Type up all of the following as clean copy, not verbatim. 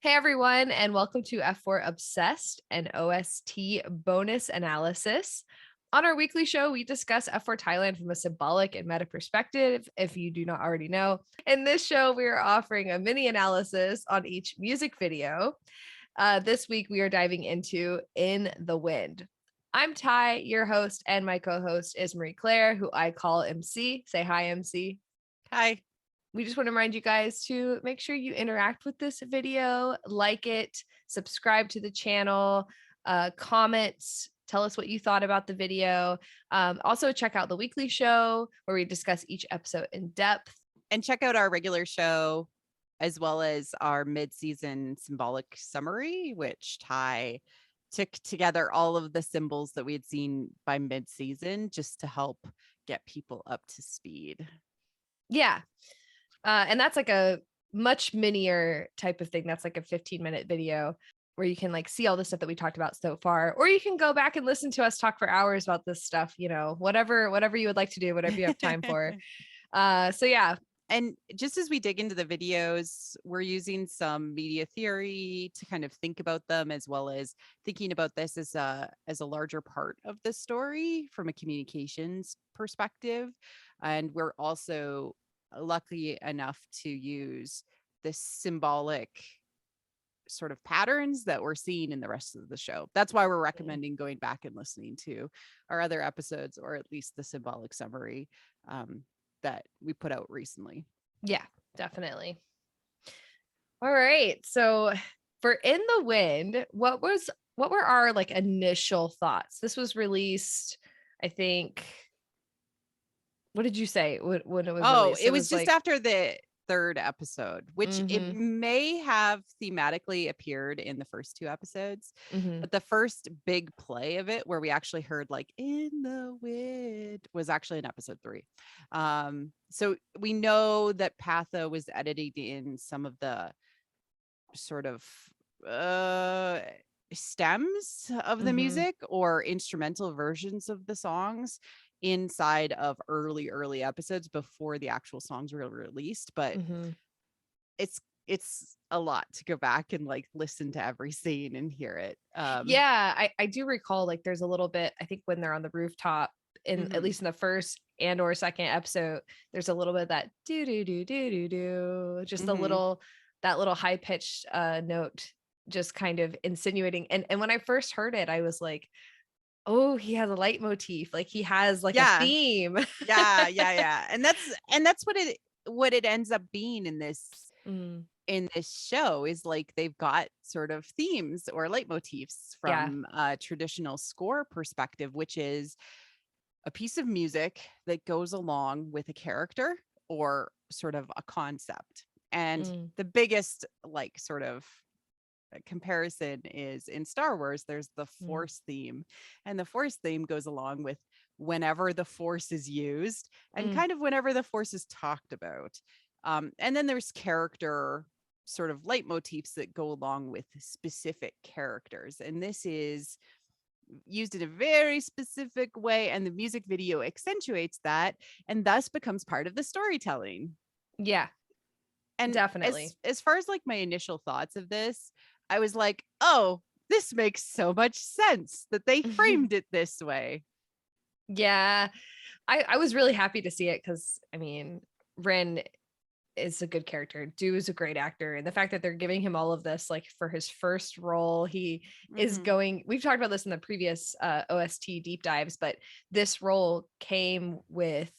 Hey everyone, and welcome to F4 Obsessed, an OST bonus analysis. On our weekly show, we discuss F4 Thailand from a symbolic and meta perspective, if you do not already know. In this show, we are offering a mini analysis on each music video. This week, we are diving into In the Wind. I'm Ty, your host, and my co-host is Marie Claire, who I call MC. Say hi, MC. Hi. We just want to remind you guys to make sure you interact with this video, like it, subscribe to the channel, comments, tell us what you thought about the video. Also, check out the weekly show where we discuss each episode in depth. And check out our regular show as well as our mid-season symbolic summary, which Ty took together all of the symbols that we had seen by mid-season just to help get people up to speed. Yeah. And that's like a much minier type of thing. That's like a 15-minute video where you can like see all the stuff that we talked about so far, or you can go back and listen to us talk for hours about this stuff, whatever you would like to do, whatever you have time for. So yeah. And just as we dig into the videos, we're using some media theory to kind of think about them, as well as thinking about this as a larger part of the story from a communications perspective. And we're also lucky enough to use the symbolic sort of patterns that we're seeing in the rest of the show. That's why we're recommending going back and listening to our other episodes, or at least the symbolic summary that we put out recently. Yeah, definitely. All right. So for In the Wind, what were our like initial thoughts? This was released, I think. What did you say when it was released? It was just like after the third episode, which it may have thematically appeared in the first two episodes, but the first big play of it where we actually heard like In the Wind was actually in episode 3. So we know that Patha was editing in some of the sort of stems of the music or instrumental versions of the songs inside of early episodes before the actual songs were released. But it's a lot to go back and like listen to every scene and hear it. Yeah, I do recall like there's a little bit, I think when they're on the rooftop in at least in the first and or second episode, there's a little bit of that do do do do do do, just a little that little high pitched note just kind of insinuating. And when I first heard it, I was like, oh, he has a leitmotif, like he has like a theme. yeah. And that's what it ends up being in this in this show, is like they've got sort of themes or leitmotifs from a traditional score perspective, which is a piece of music that goes along with a character or sort of a concept. And the biggest like sort of comparison is in Star Wars, there's the Force theme, and the Force theme goes along with whenever the Force is used and kind of whenever the Force is talked about. And then there's character sort of leitmotifs that go along with specific characters. And this is used in a very specific way, and the music video accentuates that and thus becomes part of the storytelling. Yeah. And definitely. As far as like my initial thoughts of this, I was like, oh, this makes so much sense that they framed it this way. Yeah. I was really happy to see it because I mean, Ren is a good character. Du is a great actor. And the fact that they're giving him all of this, like for his first role, he is going, we've talked about this in the previous OST deep dives, but this role came with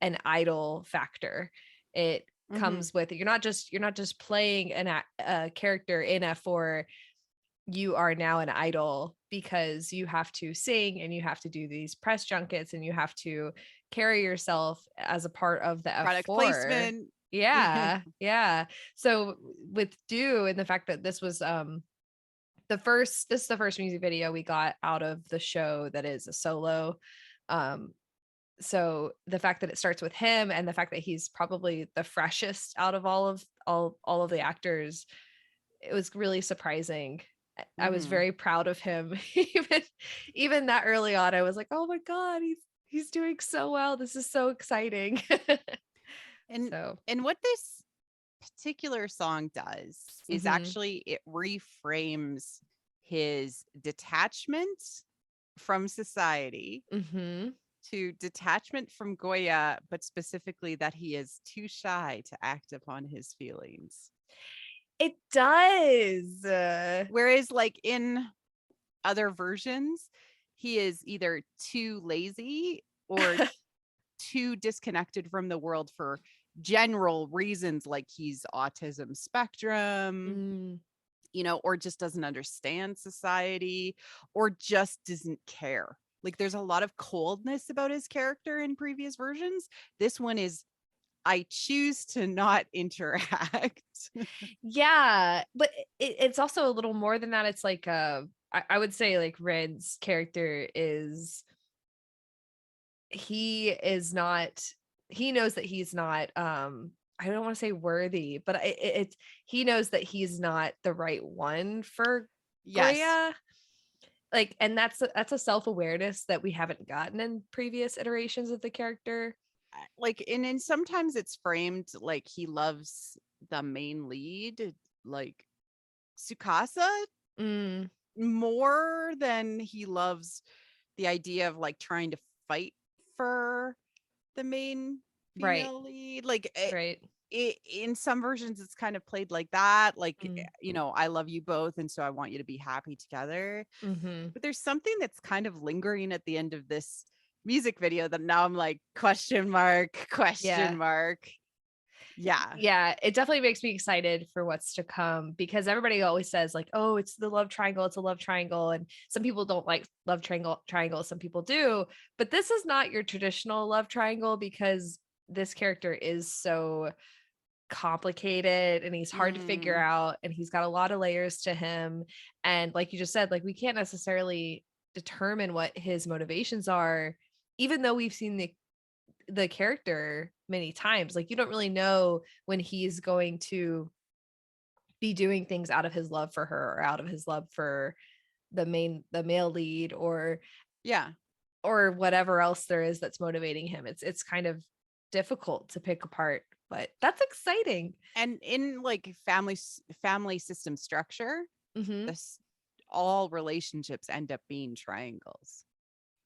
an idol factor. It comes with, you're not just playing a character in F4, you are now an idol because you have to sing and you have to do these press junkets and you have to carry yourself as a part of the product F4 placement. Yeah. So with Du and the fact that this was the first music video we got out of the show that is a solo, so the fact that it starts with him and the fact that he's probably the freshest out of all of the actors, it was really surprising. I was very proud of him. even that early on, I was like, oh my God, he's doing so well. This is so exciting. And what this particular song does is actually it reframes his detachment from society to detachment from Goya, but specifically that he is too shy to act upon his feelings. It does. Whereas like in other versions, he is either too lazy or too disconnected from the world for general reasons, like he's autism spectrum, you know, or just doesn't understand society, or just doesn't care. Like there's a lot of coldness about his character in previous versions. This one is, I choose to not interact. Yeah, but it's also a little more than that. It's like I would say like Red's character is, he knows that he's not I don't want to say worthy, but he knows that he's not the right one for Goya. Like, and that's a self-awareness that we haven't gotten in previous iterations of the character. Like, and sometimes it's framed like he loves the main lead, like Tsukasa, more than he loves the idea of like trying to fight for the main female lead. Like, in some versions it's kind of played like that, like you know, I love you both and so I want you to be happy together. But there's something that's kind of lingering at the end of this music video that now I'm like, question mark. Yeah, it definitely makes me excited for what's to come, because everybody always says like, oh, it's the love triangle, it's a love triangle, and some people don't like love triangle, some people do, but this is not your traditional love triangle, because this character is so complicated and he's hard to figure out, and he's got a lot of layers to him, and like you just said, like we can't necessarily determine what his motivations are, even though we've seen the character many times. Like you don't really know when he's going to be doing things out of his love for her, or out of his love for the male lead, or whatever else there is that's motivating him. It's kind of difficult to pick apart, but that's exciting. And in like family system structure, all relationships end up being triangles.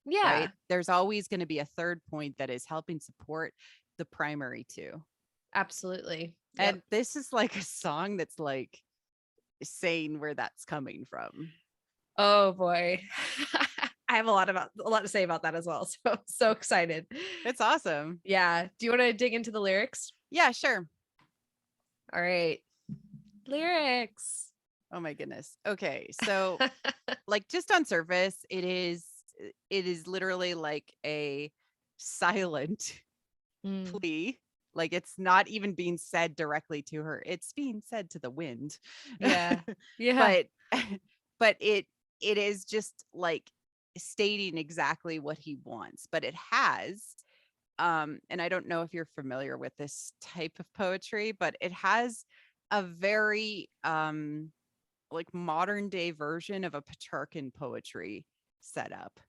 Right? There's always going to be a third point that is helping support the primary two. Absolutely. And this is like a song that's like saying where that's coming from. Oh boy. I have a lot to say about that as well. So excited. It's awesome. Yeah. Do you want to dig into the lyrics? Yeah, sure. All right. Lyrics. Oh my goodness. Okay. So like just on surface, it is literally like a silent plea. Like it's not even being said directly to her. It's being said to the wind. Yeah. But it is just like stating exactly what he wants. But it has and I don't know if you're familiar with this type of poetry, but it has a very like modern day version of a Petrarchan poetry setup.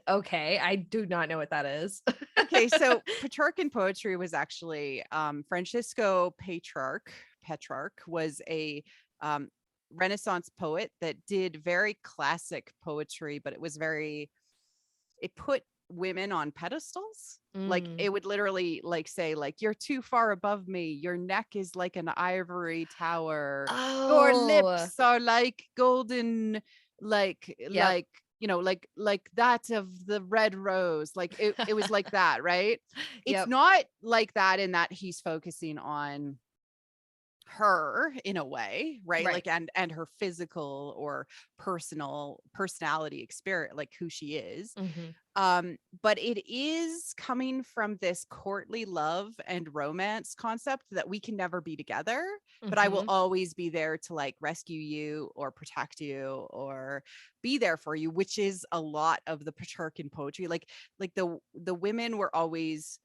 Okay, I do not know what that is. Okay, so Petrarchan poetry was actually Francisco Petrarch was a Renaissance poet that did very classic poetry, but it put women on pedestals. Like it would literally like say like, you're too far above me, your neck is like an ivory tower, your lips are like golden, like you know, like that of the red rose. Like it was like that, right? It's not like that in that he's focusing on her in a way, right? Like and her physical or personality experience, like who she is. But it is coming from this courtly love and romance concept that we can never be together, but I will always be there to like rescue you or protect you or be there for you, which is a lot of the Petrarchan poetry. Like the women were always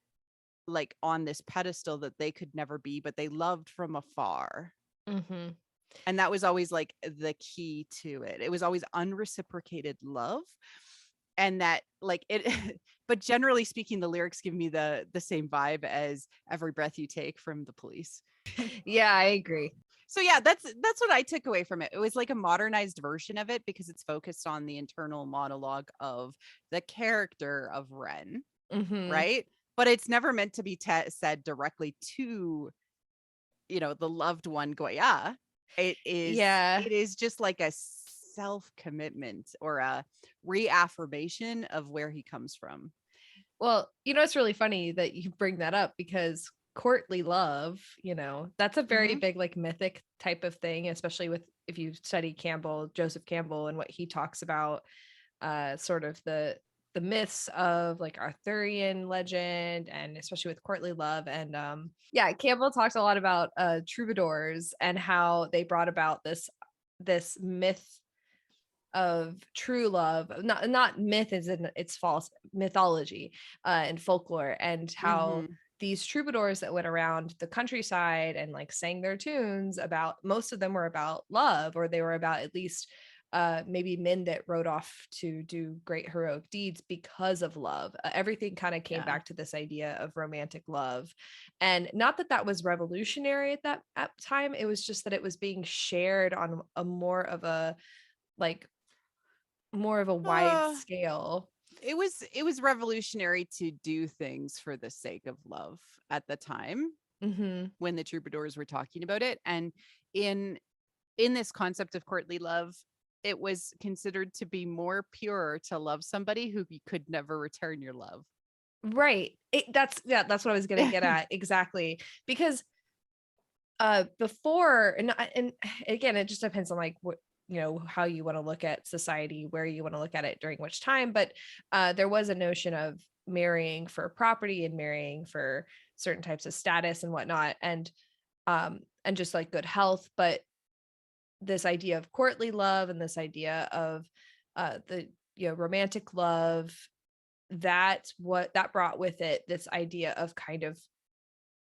like on this pedestal that they could never be, but they loved from afar. And that was always like the key to it. It was always unreciprocated love. and that like it but generally speaking, the lyrics give me the same vibe as Every Breath You Take from The Police. Yeah, I agree. So yeah, that's what I took away from it. It was like a modernized version of it because it's focused on the internal monologue of the character of Ren, right? But it's never meant to be said directly to, you know, the loved one Goya. It is just like a self-commitment or a reaffirmation of where he comes from. Well, you know, it's really funny that you bring that up because courtly love, you know, that's a very big like mythic type of thing, especially with if you study Joseph Campbell, and what he talks about, sort of the myths of like Arthurian legend, and especially with courtly love. And yeah, Campbell talks a lot about troubadours and how they brought about this myth of true love, not myth as in it's false, mythology and folklore, and how these troubadours that went around the countryside and like sang their tunes about, most of them were about love, or they were about at least maybe men that rode off to do great heroic deeds because of love. Everything kind of came back to this idea of romantic love, and not that that was revolutionary at that time. It was just that it was being shared on a more of a wide scale. It was revolutionary to do things for the sake of love at the time when the troubadours were talking about it. And in this concept of courtly love, it was considered to be more pure to love somebody who you could never return your love. Right. That's what I was going to get at. Exactly. Because before, and again, it just depends on like what, you know, how you want to look at society, where you want to look at it during which time. But there was a notion of marrying for property and marrying for certain types of status and whatnot, and just like good health. But this idea of courtly love and this idea of the, you know, romantic love, that brought with it this idea of kind of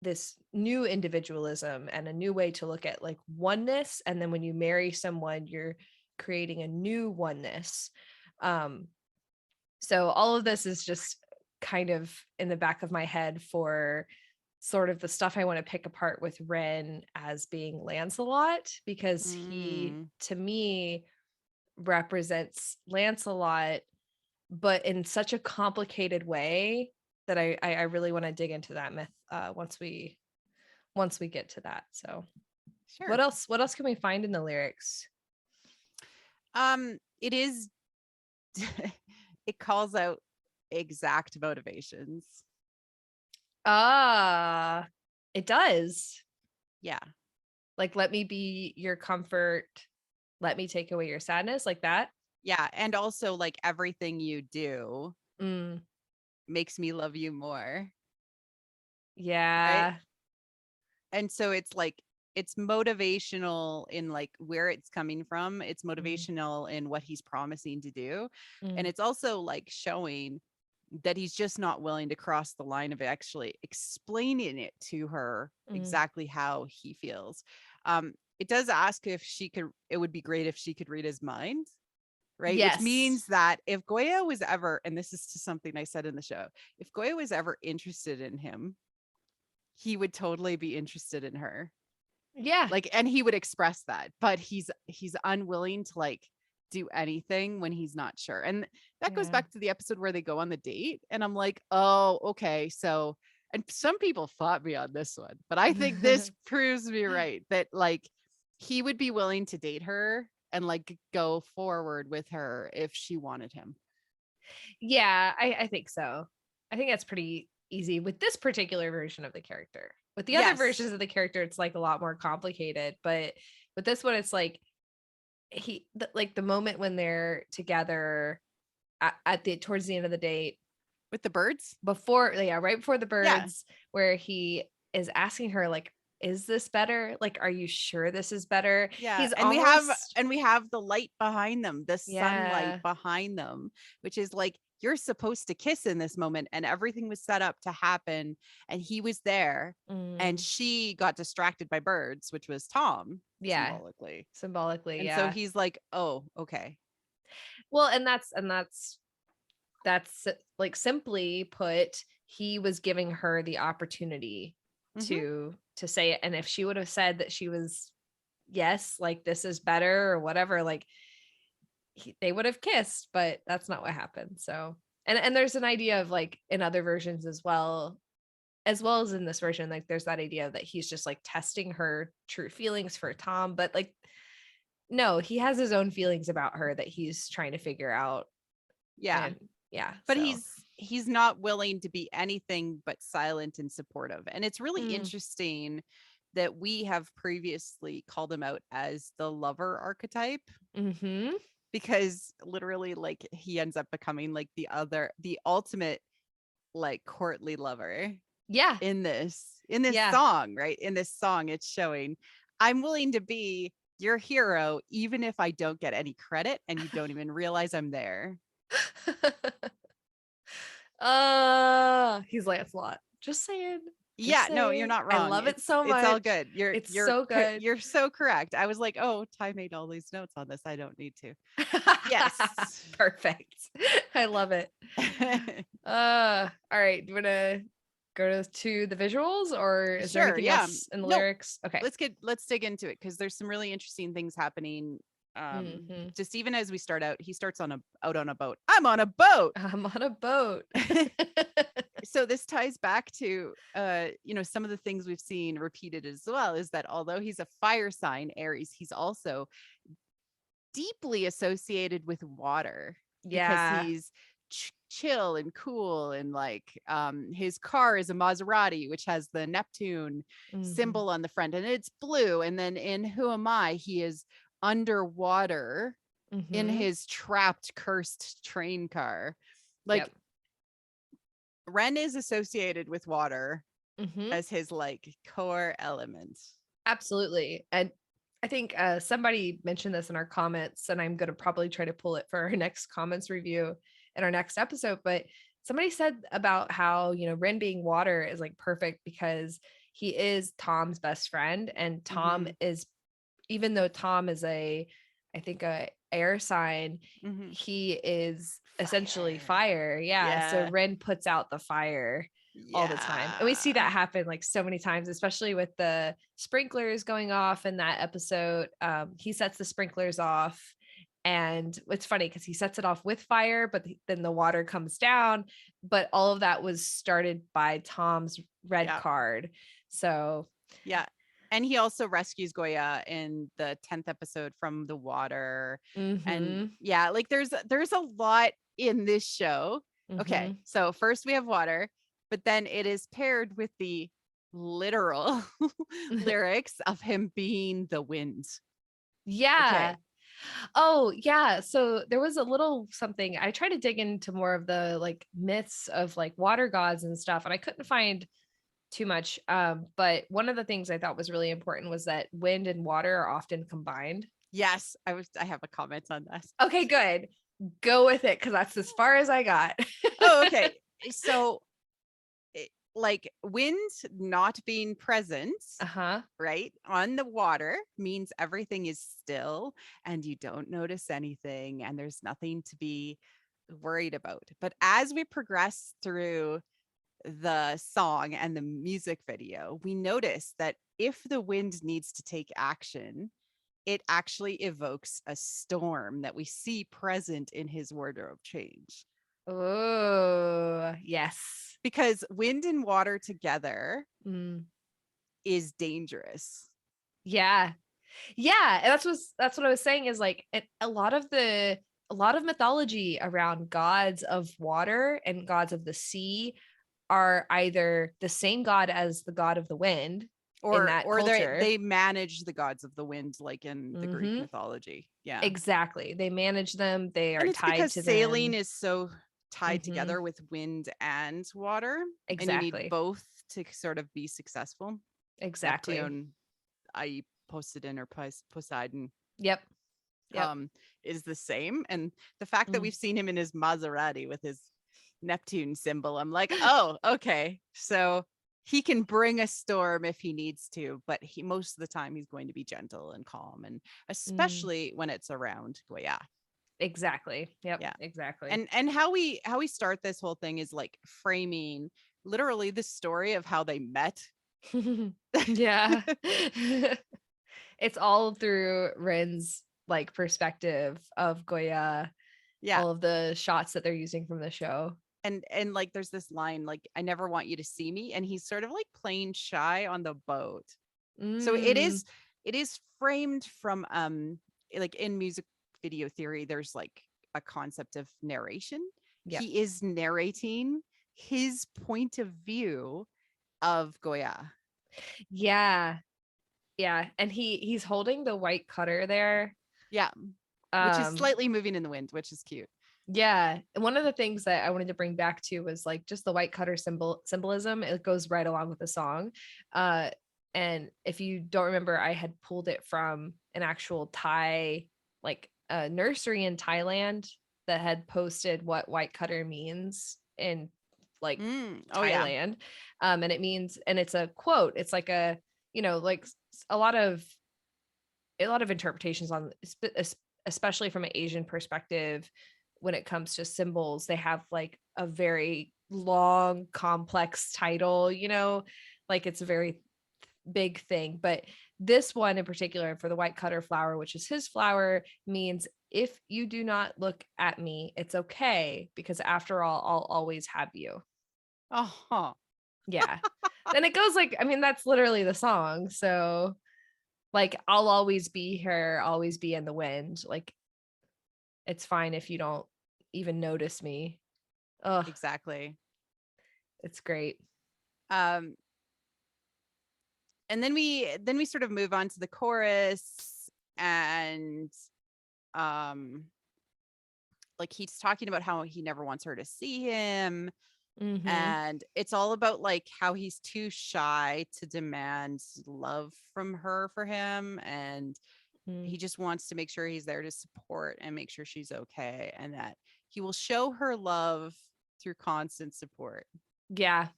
this new individualism and a new way to look at like oneness. And then when you marry someone, you're creating a new oneness. So all of this is just kind of in the back of my head for sort of the stuff I want to pick apart with Ren as being Lancelot, because he, to me, represents Lancelot, but in such a complicated way that I really want to dig into that myth once we get to that. So sure. What else can we find in the lyrics? It is it calls out exact motivations. It does. Yeah. Like, let me be your comfort, let me take away your sadness, like that. Yeah. And also like everything you do makes me love you more. Yeah. Right? And so it's like, it's motivational in like where it's coming from. It's motivational in what he's promising to do. And it's also like showing that he's just not willing to cross the line of actually explaining it to her exactly how he feels. It does ask if it would be great if she could read his mind. Right. Yes. Which means that if Goya was ever, and this is to something I said in the show, if Goya was ever interested in him, he would totally be interested in her. Yeah. Like, and he would express that, but he's unwilling to like do anything when he's not sure. And that goes back to the episode where they go on the date. And I'm like, oh, okay. So, and some people fought me on this one, but I think this proves me right that like he would be willing to date her and like go forward with her if she wanted him. Yeah, I think so. I think that's pretty easy with this particular version of the character. With the other versions of the character, it's like a lot more complicated. But with this one, it's like like the moment when they're together towards the end of the date with the birds, right before the birds, where he is asking her like, is this better? Like, are you sure this is better? Yeah. We have the light behind them, the sunlight behind them, which is like, you're supposed to kiss in this moment. And everything was set up to happen. And he was there and she got distracted by birds, which was Tom. Symbolically. And so he's like, oh, okay. Well, and that's that's like, simply put, he was giving her the opportunity to say it. And if she would have said that she was, yes, like, this is better or whatever, like, they would have kissed, but that's not what happened. So, and there's an idea of, like, in other versions as well as in this version, like, there's that idea that he's just, like, testing her true feelings for Tom, but, like, no, he has his own feelings about her that he's trying to figure out. Yeah. And yeah, but so. he's not willing to be anything but silent and supportive. And it's really interesting that we have previously called him out as the lover archetype, because literally, like, he ends up becoming like the ultimate, like, courtly lover. Yeah. In this song, right? In this song, it's showing, I'm willing to be your hero even if I don't get any credit and you don't even realize I'm there. He's Lancelot. Just saying. Yeah, no, you're not wrong. I love it so much. It's all good. You're so good. You're so correct. I was like, oh, Ty made all these notes on this. I don't need to. Yes. Perfect. I love it. All right. Do you want to go to the visuals, or is there anything else in the lyrics? Okay. Let's dig into it, because there's some really interesting things happening. Just even as we start out, he starts out on a boat. I'm on a boat. So this ties back to some of the things we've seen repeated as well, is that although he's a fire sign, Aries, he's also deeply associated with water. Yeah. Because he's chill and cool, and like his car is a Maserati, which has the Neptune symbol on the front, and it's blue. And then in Who Am I, he is underwater in his trapped, cursed train car. Like, Ren is associated with water as his, like, core element. Absolutely. And I think somebody mentioned this in our comments, and I'm going to probably try to pull it for our next comments review in our next episode. But somebody said about how, Ren being water is, like, perfect because he is Tom's best friend. And Tom is, even though Tom is I think a air sign, he is essentially fire. Yeah. So Ren puts out the fire all the time. And we see that happen, like, so many times, especially with the sprinklers going off in that episode. He sets the sprinklers off, and it's funny because he sets it off with fire, but then the water comes down. But all of that was started by Tom's red card. So yeah. And he also rescues Goya in the 10th episode from the water. And like there's a lot in this show. Okay, so first we have water, but then it is paired with the literal lyrics of him being the wind. Yeah. Okay. Oh, yeah. So there was a little something. I tried to dig into more of the, like, myths of, like, water gods and stuff, and I couldn't find too much. But one of the things I thought was really important was that wind and water are often combined. Yes, I have a comment on that. Okay, good. Go with it, because that's as far as I got. Oh, okay. So, like, wind not being present, right, on the water means everything is still and you don't notice anything and there's nothing to be worried about. But as we progress through the song and the music video, we notice that if the wind needs to take action, it actually evokes a storm that we see present in his wardrobe change. Oh, yes. Because wind and water together is dangerous. Yeah. Yeah. And that's what I was saying, is, like, a lot of mythology around gods of water and gods of the sea are either the same god as the god of the wind, or they manage the gods of the wind, like in the Greek mythology. Yeah, exactly. They manage them. They are tied because to sailing them. is so tied together with wind and water. Exactly. And you need both to sort of be successful. Exactly. Neptune, i.e. Poseidon or Poseidon. Yep. Is the same. And the fact that we've seen him in his Maserati with his Neptune symbol, I'm like, oh, okay. So he can bring a storm if he needs to, but most of the time he's going to be gentle and calm, and especially when it's around Goya. Exactly. Yep. Yeah. Exactly. And how we start this whole thing is like framing literally the story of how they met. Yeah. It's all through Rin's like perspective of Goya. Yeah. All of the shots that they're using from the show. And like there's this line like, I never want you to see me, and he's sort of like playing shy on the boat. So it is framed from like in music video theory, there's like a concept of narration. Yep. He is narrating his point of view of Goya. Yeah. Yeah. And he's holding the white cutter there. Yeah. Which is slightly moving in the wind, which is cute. Yeah. And one of the things that I wanted to bring back to was like just the white cutter symbolism. It goes right along with the song. And if you don't remember, I had pulled it from an actual Thai, like a nursery in Thailand that had posted what white cutter means in like Thailand. Yeah. And it means, and it's a quote. It's like a, like a lot of interpretations on, especially from an Asian perspective. When it comes to symbols, they have like a very long, complex title, like it's a very big thing. But this one in particular, for the white cutter flower, which is his flower, means if you do not look at me, it's okay, because after all, I'll always have you. Oh, yeah. Then it goes like, I mean, that's literally the song. So like, I'll always be here, always be in the wind. Like, it's fine if you don't even notice me. Oh, exactly. It's great. And then we sort of move on to the chorus, and like he's talking about how he never wants her to see him. Mm-hmm. And it's all about like how he's too shy to demand love from her for him, and he just wants to make sure he's there to support and make sure she's okay, and that he will show her love through constant support. Yeah.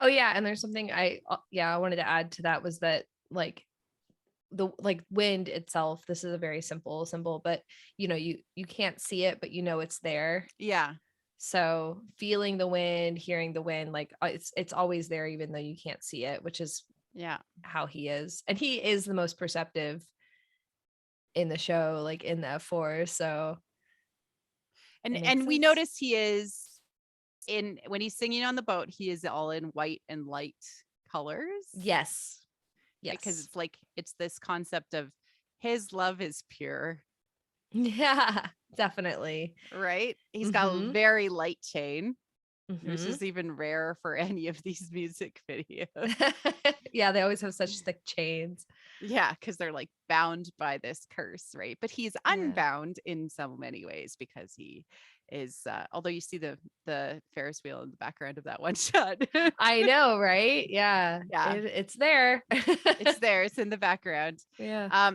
Oh yeah, and there's something I wanted to add to that, was that like the wind itself, this is a very simple symbol, but you can't see it, but it's there. Yeah. So feeling the wind, hearing the wind, like it's always there, even though you can't see it, which is how he is. And he is the most perceptive in the show, like in the F4. So and we notice he is when he's singing on the boat, he is all in white and light colors. Yes. Because it's this concept of his love is pure. Yeah, definitely. Right? He's got a very light chain. This is even rare for any of these music videos. Yeah, they always have such thick chains. Yeah, because they're like bound by this curse, right? But he's unbound in so many ways, because he is although you see the Ferris wheel in the background of that one shot. I know, right? Yeah. It's there. It's there. It's in the background. Yeah.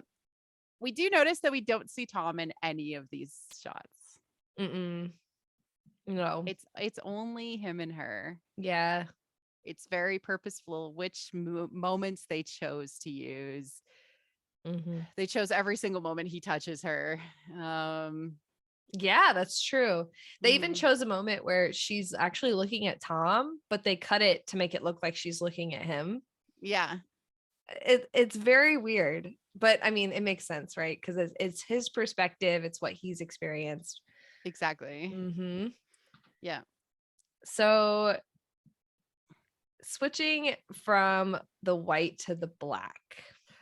We do notice that we don't see Tom in any of these shots. No, it's only him and her. Yeah. It's very purposeful which moments they chose to use. They chose every single moment he touches her. Yeah, that's true. They even chose a moment where she's actually looking at Tom, but they cut it to make it look like she's looking at him. Yeah. It's very weird, but I mean, it makes sense, right? Because it's his perspective. It's what he's experienced. Exactly. Yeah. So switching from the white to the black.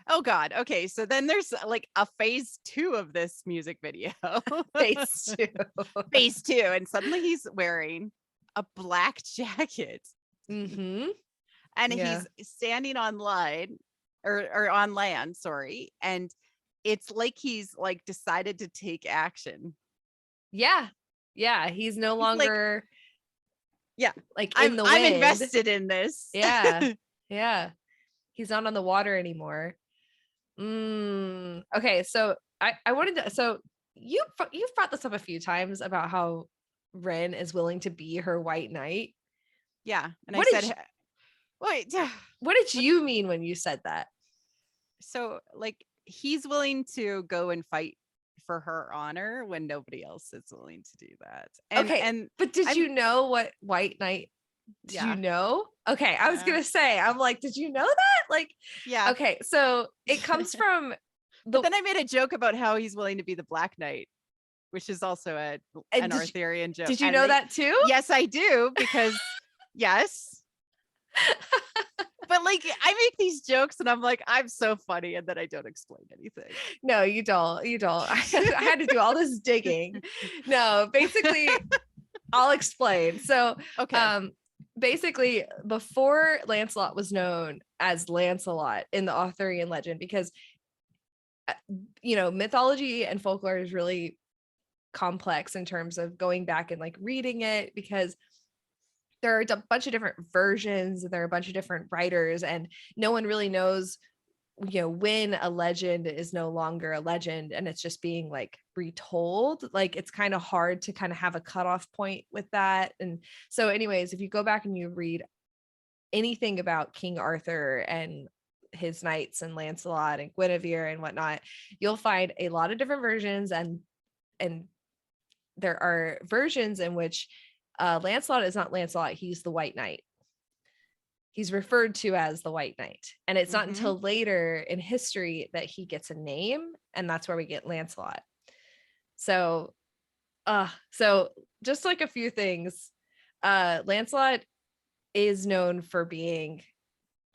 Oh God. Okay. So then there's like a phase 2 of this music video. Phase 2. Phase 2. And suddenly he's wearing a black jacket. And he's standing on line or on land, sorry. And it's like he's like decided to take action. Yeah. Yeah. He's no longer like in the wind. I'm invested in this. Yeah. Yeah. He's not on the water anymore. Okay, so I wanted to, so you've brought this up a few times about how Ren is willing to be her white knight. Yeah. And what did you mean when you said that? So like he's willing to go and fight for her honor when nobody else is willing to do that. But did you know what White Knight? Did you know? Okay, I was gonna say, I'm like, did you know that? Like, yeah. Okay, so it comes from. But then I made a joke about how he's willing to be the Black Knight, which is also an Arthurian joke. Did you know that too? Yes, I do, because yes. But like, I make these jokes and I'm like, I'm so funny, and then I don't explain anything. No, you don't. I had to do all this digging. No, basically, I'll explain. So, basically, before Lancelot was known as Lancelot in the Arthurian legend, because mythology and folklore is really complex in terms of going back and like reading it, because there are a bunch of different versions and there are a bunch of different writers, and no one really knows when a legend is no longer a legend and it's just being like retold. Like, it's kind of hard to kind of have a cutoff point with that. And so anyways, if you go back and you read anything about King Arthur and his knights and Lancelot and Guinevere and whatnot, you'll find a lot of different versions, and there are versions in which Lancelot is not Lancelot, he's the White Knight. He's referred to as the White Knight. And it's not until later in history that he gets a name, and that's where we get Lancelot. So just like a few things, Lancelot is known for being,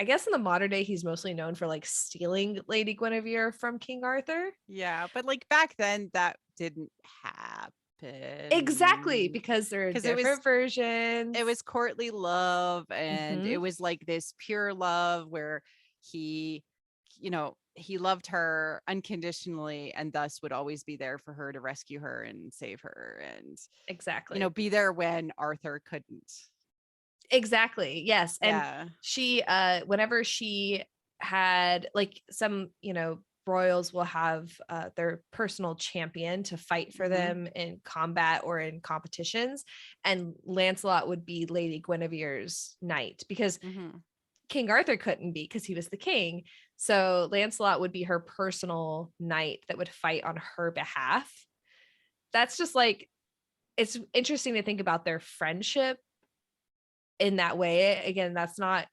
I guess in the modern day, he's mostly known for like stealing Lady Guinevere from King Arthur. Yeah, but like back then that didn't happen. Exactly, because there are different versions. It was courtly love, and it was like this pure love where he loved her unconditionally, and thus would always be there for her to rescue her and save her, and be there when Arthur couldn't. Exactly. Yes. And she whenever she had like some royals will have their personal champion to fight for them in combat or in competitions, and Lancelot would be Lady Guinevere's knight, because King Arthur couldn't be because he was the king. So Lancelot would be her personal knight that would fight on her behalf. That's just like, it's interesting to think about their friendship in that way. Again, it's not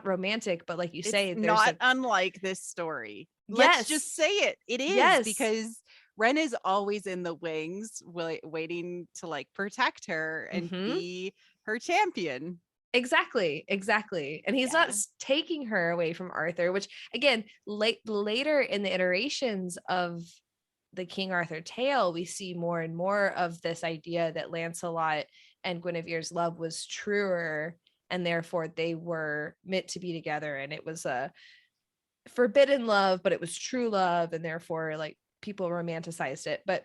romantic, but like you say, it's not unlike this story. Let's just say it. It is, because Ren is always in the wings, waiting to like protect her and be her champion. Exactly. And he's not taking her away from Arthur, which again, later in the iterations of the King Arthur tale, we see more and more of this idea that Lancelot and Guinevere's love was truer, and therefore they were meant to be together, and it was a forbidden love, but it was true love, and therefore like people romanticized it. But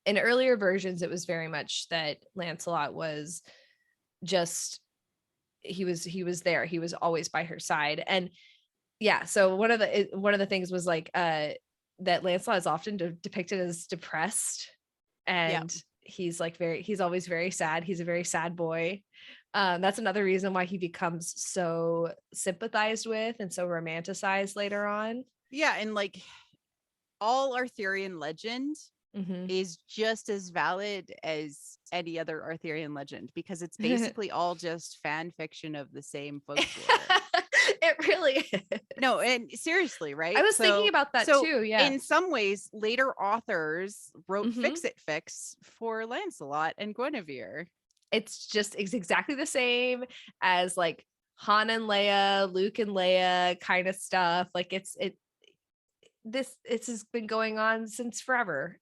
in earlier versions, it was very much that Lancelot was just, he was there, he was always by her side. And so one of the things was like that Lancelot is often depicted as depressed, and he's always very sad. He's a very sad boy. That's another reason why he becomes so sympathized with and so romanticized later on. Yeah, and like all Arthurian legend is just as valid as any other Arthurian legend, because it's basically all just fan fiction of the same folklore. It really is. No, and seriously, right? I was thinking about that too. Yeah. In some ways, later authors wrote fix-it for Lancelot and Guinevere. It's exactly the same as like Han and Leia, Luke and Leia kind of stuff. Like this has been going on since forever.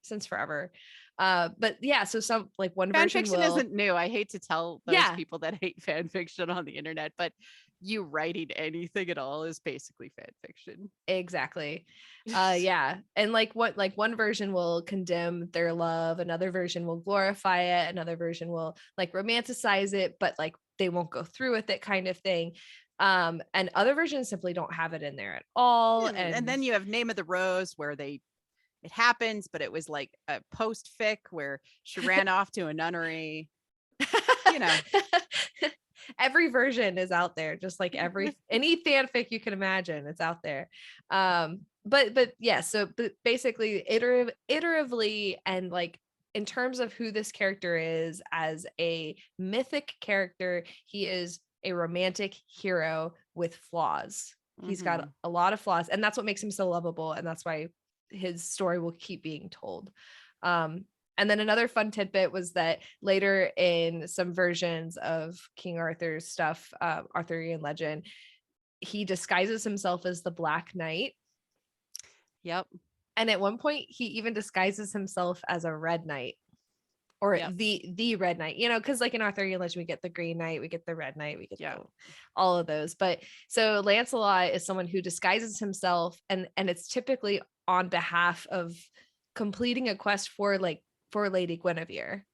But yeah, so some like one fan version fiction isn't new. I hate to tell those people that hate fan fiction on the internet, but you writing anything at all is basically fan fiction. Exactly. And like one version will condemn their love, another version will glorify it, another version will like romanticize it, but like they won't go through with it, kind of thing. And other versions simply don't have it in there at all. And then you have Name of the Rose, where it happens, but it was like a post-fic where she ran off to a nunnery. Every version is out there, just like any fanfic you can imagine, it's out there. but yeah, so but basically iteratively, and like in terms of who this character is as a mythic character, he is a romantic hero with flaws. He's got a lot of flaws, and that's what makes him so lovable, and that's why his story will keep being told. And then another fun tidbit was that later in some versions of King Arthur's stuff, Arthurian legend, he disguises himself as the Black Knight. Yep. And at one point, he even disguises himself as a Red Knight, or the Red Knight, you know, because like in Arthurian legend, we get the Green Knight, we get the Red Knight, we get all of those. But so Lancelot is someone who disguises himself, and it's typically on behalf of completing a quest for Lady Guinevere.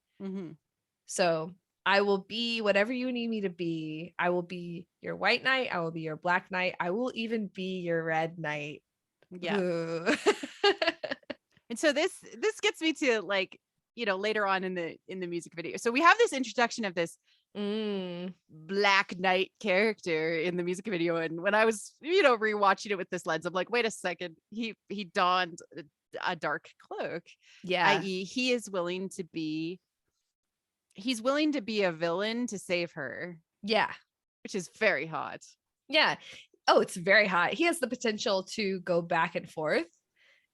So I will be whatever you need me to be. I will be your White Knight. I will be your Black Knight. I will even be your Red Knight. Yeah. And so this gets me to like, you know, later on in the music video. So we have this introduction of this Black Knight character in the music video. And when I was, you know, rewatching it with this lens, I'm like, wait a second, he donned a dark cloak. Yeah. i.e. he's willing to be a villain to save her. Yeah. Which is very hot. Yeah. Oh, it's very hot. He has the potential to go back and forth.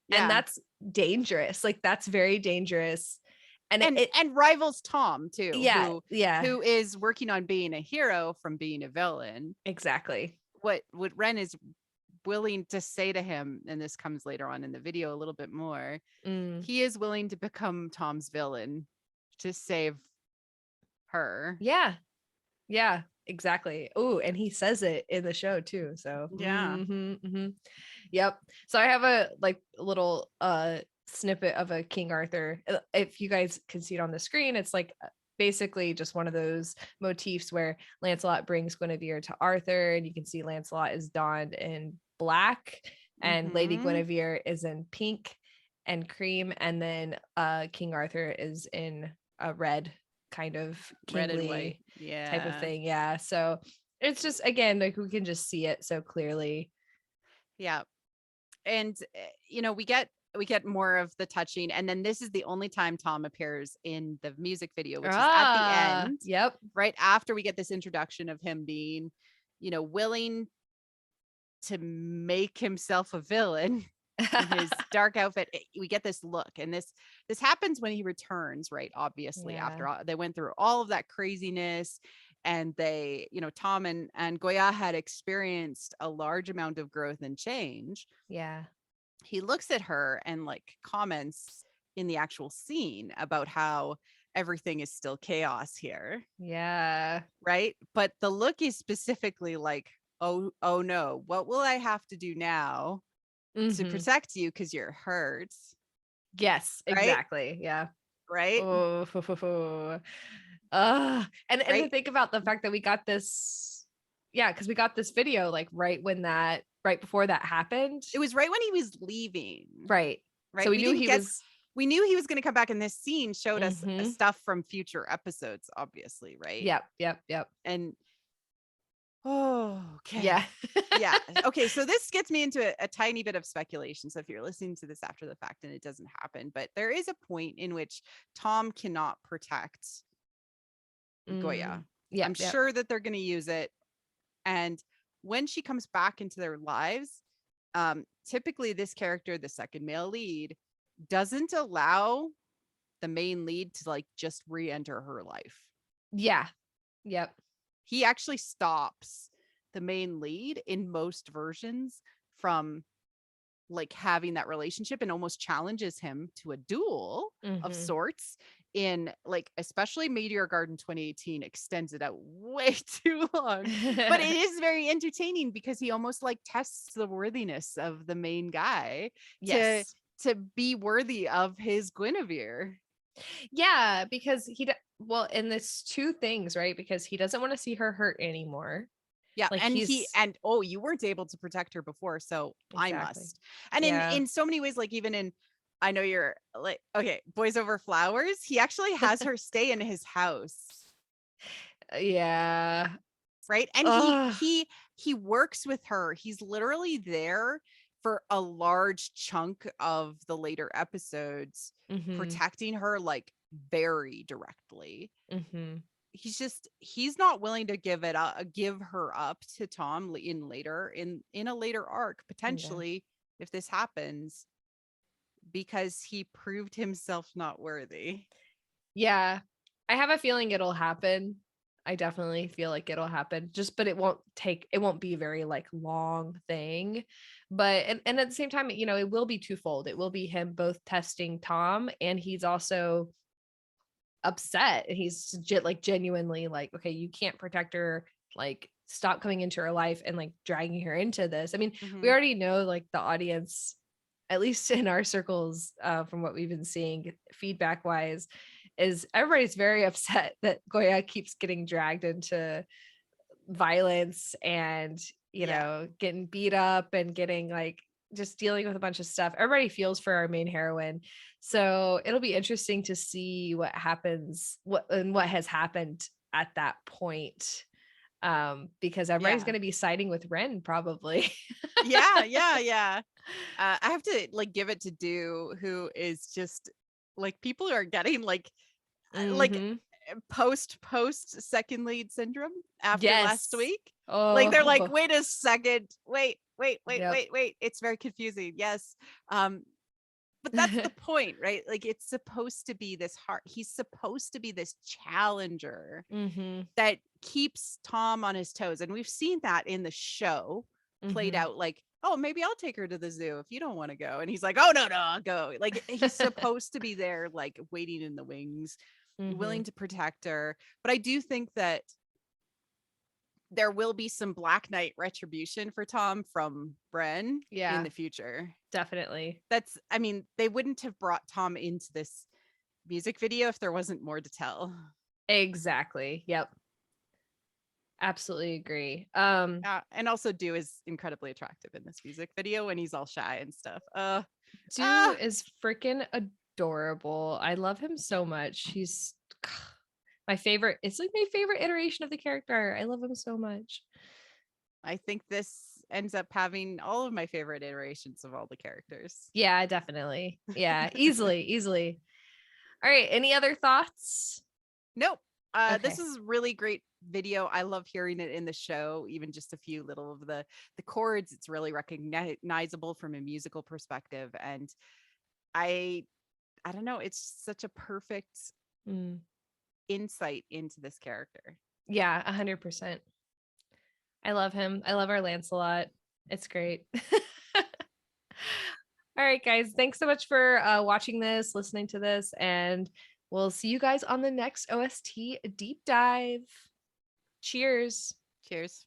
Yeah. And that's dangerous. Like that's very dangerous. And rivals Tom too. Yeah. Who is working on being a hero from being a villain. Exactly. What Ren is willing to say to him, and this comes later on in the video a little bit more, he is willing to become Tom's villain to save her. Yeah exactly. Oh, and he says it in the show too, so yep. So I have a little snippet of a King Arthur. If you guys can see it on the screen, it's like basically just one of those motifs where Lancelot brings Guinevere to Arthur, and you can see Lancelot is donned in black and Lady Guinevere is in pink and cream, and then King Arthur is in a red kind of kingly, red and white type of thing. Yeah, so it's just, again, like we can just see it so clearly. Yeah. And you know, we get more of the touching, and then this is the only time Tom appears in the music video, which is at the end. Yep. Right after we get this introduction of him being, you know, willing to make himself a villain in his dark outfit. We get this look, and this happens when he returns, right? Obviously, after they went through all of that craziness, and they, you know, Tom and Goya had experienced a large amount of growth and change. Yeah. He looks at her and like comments in the actual scene about how everything is still chaos here. Yeah. Right. But the look is specifically like, oh no, what will I have to do now to protect you because you're hurt? Yes, right? Exactly. Yeah. Right. And to think about the fact that we got this, because we got this video like right before that happened. It was right when he was leaving. Right. So we knew he was going to come back, and this scene showed us stuff from future episodes, obviously, right? Yep. And okay. Yeah. Yeah. Okay. So this gets me into a tiny bit of speculation. So if you're listening to this after the fact and it doesn't happen, but there is a point in which Tom cannot protect Goya. Yeah. I'm sure that they're going to use it. And when she comes back into their lives, typically this character, the second male lead, doesn't allow the main lead to like just re-enter her life. Yeah. Yep. He actually stops the main lead in most versions from like having that relationship, and almost challenges him to a duel of sorts. In like, especially Meteor Garden 2018 extends it out way too long, but it is very entertaining because he almost like tests the worthiness of the main guy to be worthy of his Guinevere. Yeah, because and it's two things, right? Because he doesn't want to see her hurt anymore. Yeah, like you weren't able to protect her before, so exactly. I must. And in so many ways, like even in, I know you're like, okay, Boys Over Flowers, he actually has her stay in his house. Yeah. Right. And he works with her. He's literally there for a large chunk of the later episodes, protecting her like very directly. He's not willing to give her up to Tom in a later arc, potentially, if this happens, because he proved himself not worthy. Yeah, I have a feeling it'll happen. I definitely feel like it'll happen, but it won't be a very like long thing. But and at the same time, it will be twofold. It will be him both testing Tom, and he's also upset. And he's like genuinely like, okay, you can't protect her, like stop coming into her life and like dragging her into this. I mean, we already know like the audience, at least in our circles, from what we've been seeing feedback wise, is everybody's very upset that Goya keeps getting dragged into violence and getting beat up and getting like just dealing with a bunch of stuff. Everybody feels for our main heroine. So it'll be interesting to see what happens, what has happened at that point. Because everybody's going to be siding with Ren probably. Yeah. I have to like give it to Do, who is just like, people are getting like post second lead syndrome after last week. Like they're like, wait a second, wait, it's very confusing. Yes. But that's the point, right? Like, it's supposed to be this he's supposed to be this challenger that keeps Tom on his toes, and we've seen that in the show played out. Like, oh, maybe I'll take her to the zoo if you don't want to go, and he's like, oh no, I'll go. Like, he's supposed to be there, like waiting in the wings, willing to protect her. But I do think that there will be some Black Knight retribution for Tom from Bren in the future. Definitely. They wouldn't have brought Tom into this music video if there wasn't more to tell. Exactly. Yep. Absolutely agree. And also Do is incredibly attractive in this music video when he's all shy and stuff. Do is freaking adorable. I love him so much. He's my favorite. It's like my favorite iteration of the character. I love him so much. I think this ends up having all of my favorite iterations of all the characters. Yeah, definitely. Yeah, easily. All right. Any other thoughts? Nope. This is really great video. I love hearing it in the show, even just a few little of the chords. It's really recognizable from a musical perspective. And I don't know, it's such a perfect insight into this character. Yeah, 100%. I love him. I love our Lancelot. It's great. All right, guys. Thanks so much for watching this, listening to this, and we'll see you guys on the next OST Deep Dive. Cheers. Cheers.